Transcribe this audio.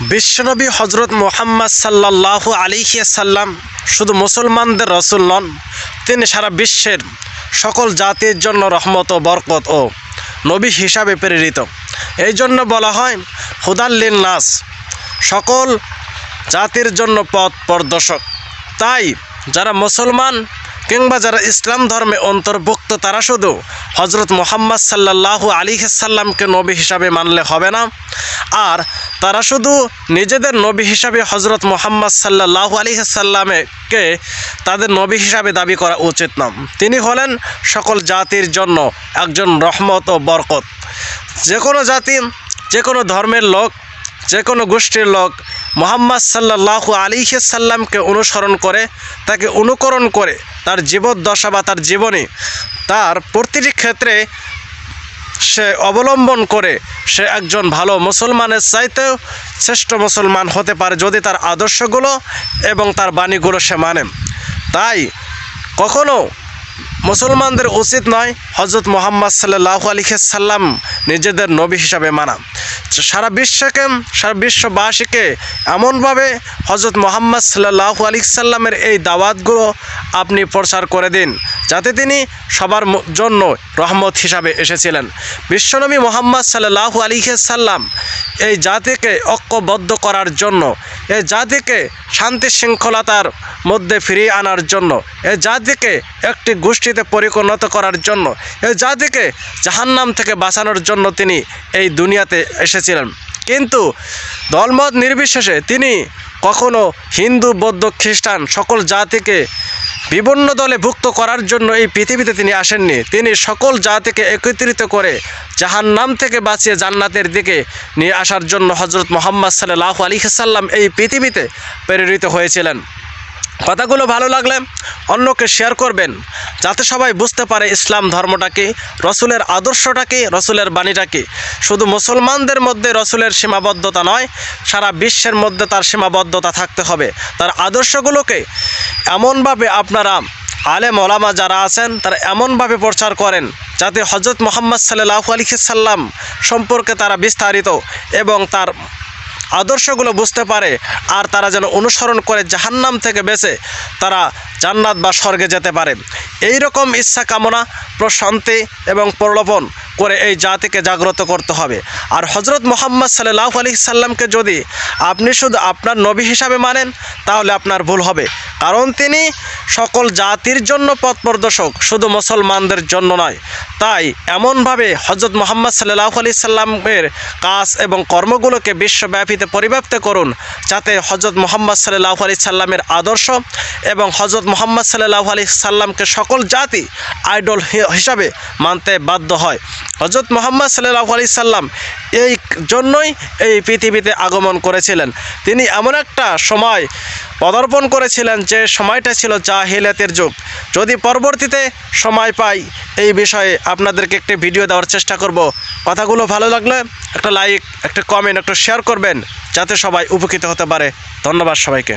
বিশ্বনবী হজরত মুহাম্মদ সাল্লাল্লাহু আলাইহি সাল্লাম শুধু মুসলমানদের রসুল নন, তিনি সারা বিশ্বের সকল জাতির জন্য রহমত ও বরকত ও নবী হিসাবে প্রেরিত। এই জন্য বলা হয় হুদাল নাস, সকল জাতির জন্য পথ প্রদর্শক। তাই যারা মুসলমান কিংবা যারা ইসলাম ধর্মে অন্তর্ভুক্ত তারা শুধু হজরত মুহাম্মদ সাল্লাল্লাহু আলাইহি সাল্লামকে নবী হিসাবে মানলে হবে না, আর তারা শুধু নিজেদের নবী হিসাবে হজরত মুহাম্মদ সাল্লাল্লাহু আলাইহি সাল্লামকে তাদের নবী হিসাবে দাবি করা উচিত না। তিনি হলেন সকল জাতির জন্য একজন রহমত ও বরকত। যে কোনো জাতি, যে কোনো ধর্মের লোক, যে কোনো গোষ্ঠীর লোক মুহাম্মদ সাল্লাল্লাহু আলাইহি সাল্লামকে অনুসরণ করে, তাকে অনুকরণ করে তার জীবদ্দশা বা তার জীবনী, তার প্রতিটি ক্ষেত্রে সে অবলম্বন করে সে একজন ভালো মুসলমানের চাইতেও শ্রেষ্ঠ মুসলমান হতে পারে যদি তার আদর্শগুলো এবং তার বাণীগুলো সে মানে। তাই কখনো মুসলমানদের উচিত নয় হজরত মুহাম্মদ সাল্লাল্লাহু আলাইহি সাল্লাম নিজেদের নবী হিসাবে মানা। সারা বিশ্ববাসীকে এমনভাবে হজরত মুহাম্মদ সাল্লাল্লাহু আলাইহি সাল্লামের এই দাওয়াতগুলো আপনি প্রচার করে দিন যাতে তিনি সবার জন্য রহমত হিসাবে এসেছিলেন। বিশ্বনবী মুহাম্মদ সাল্লাল্লাহু আলাইহি সাল্লাম এই জাতিকে ঐক্যবদ্ধ করার জন্য, এই জাতিকে শান্তি শৃঙ্খলতার মধ্যে ফিরিয়ে আনার জন্য, এই জাতিকে একটি গোষ্ঠীতে পরিণত করার জন্য, এই জাতিকে জাহান্নাম থেকে বাঁচানোর জন্য তিনি এই দুনিয়াতে এসেছিলেন। কিন্তু দলমত নির্বিশেষে তিনি কখনো হিন্দু, বৌদ্ধ, খ্রিস্টান সকল জাতিকে বিভিন্ন দলে ভুক্ত করার জন্য এই পৃথিবীতে তিনি আসেননি। তিনি সকল জাতিকে একত্রিত করে জাহান্নাম থেকে বাঁচিয়ে জান্নাতের দিকে নিয়ে আসার জন্য হজরত মুহাম্মদ সাল্লাল্লাহু আলাইহি সাল্লাম এই পৃথিবীতে প্রেরিত হয়েছিলেন। কথাগুলো ভালো লাগলে অন্যকে শেয়ার করবেন যাতে সবাই বুঝতে পারে ইসলাম ধর্মটা কি, রসুলের আদর্শটা কি, রসুলের বাণীটা কি। শুধু মুসলমানদের মধ্যে রসুলের সীমাবদ্ধতা নয়, সারা বিশ্বের মধ্যে তার সীমাবদ্ধতা থাকতে হবে। তার আদর্শগুলোকে এমনভাবে আপনারা আলেম ওলামা যারা আছেন তারা এমনভাবে প্রচার করেন যাতে হজরত মুহাম্মদ সাল্লাল্লাহু আলাইহি সাল্লাম সম্পর্কে তারা বিস্তারিত এবং তার আদর্শগুলো বুঝতে পারে, আর তারা যেন অনুসরণ করে জাহান্নাম থেকে বেঁচে তারা জান্নাত বা স্বর্গে যেতে পারে। এই রকম ইচ্ছা কামনা, প্রশান্তি এবং প্রলোভন করে এই জাতিকে জাগ্রত করতে হবে। আর হজরত মুহাম্মদ সাল্লাল্লাহু আলাইহি সাল্লামকে যদি আপনি শুধু আপনার নবী হিসাবে মানেন তাহলে আপনার ভুল হবে, কারণ তিনি সকল জাতির জন্য পথ প্রদর্শক, শুধু মুসলমানদের জন্য নয়। তাই এমনভাবে হজরত মুহাম্মদ সাল্লাল্লাহু আলাইহি সাল্লামের কাজ এবং কর্মগুলোকে বিশ্বব্যাপীতে পরিব্যাপ্ত করুন যাতে হজরত মুহাম্মদ সাল্লাল্লাহু আলাইহি সাল্লামের আদর্শ এবং হজরত মুহাম্মদ সাল্লাল্লাহু আলাইহি সাল্লামকে সকল জাতি আইডল হিসাবে মানতে বাধ্য হয়। হজরত মুহাম্মদ সাল্লাল্লাহু আলাইহি সাল্লাম এই জন্যই এই পৃথিবীতে আগমন করেছিলেন। তিনি এমন একটা সময় পদার্পণ করেছিলেন যে সময়টা ছিল জাহিলিয়াতের যুগ। যদি পরবর্তীতে সময় পাই এই বিষয়ে আপনাদেরকে একটি ভিডিও দেওয়ার চেষ্টা করব। কথাগুলো ভালো লাগলে একটা লাইক, একটা কমেন্ট, একটা শেয়ার করবেন যাতে সবাই উপকৃত হতে পারে। ধন্যবাদ সবাইকে।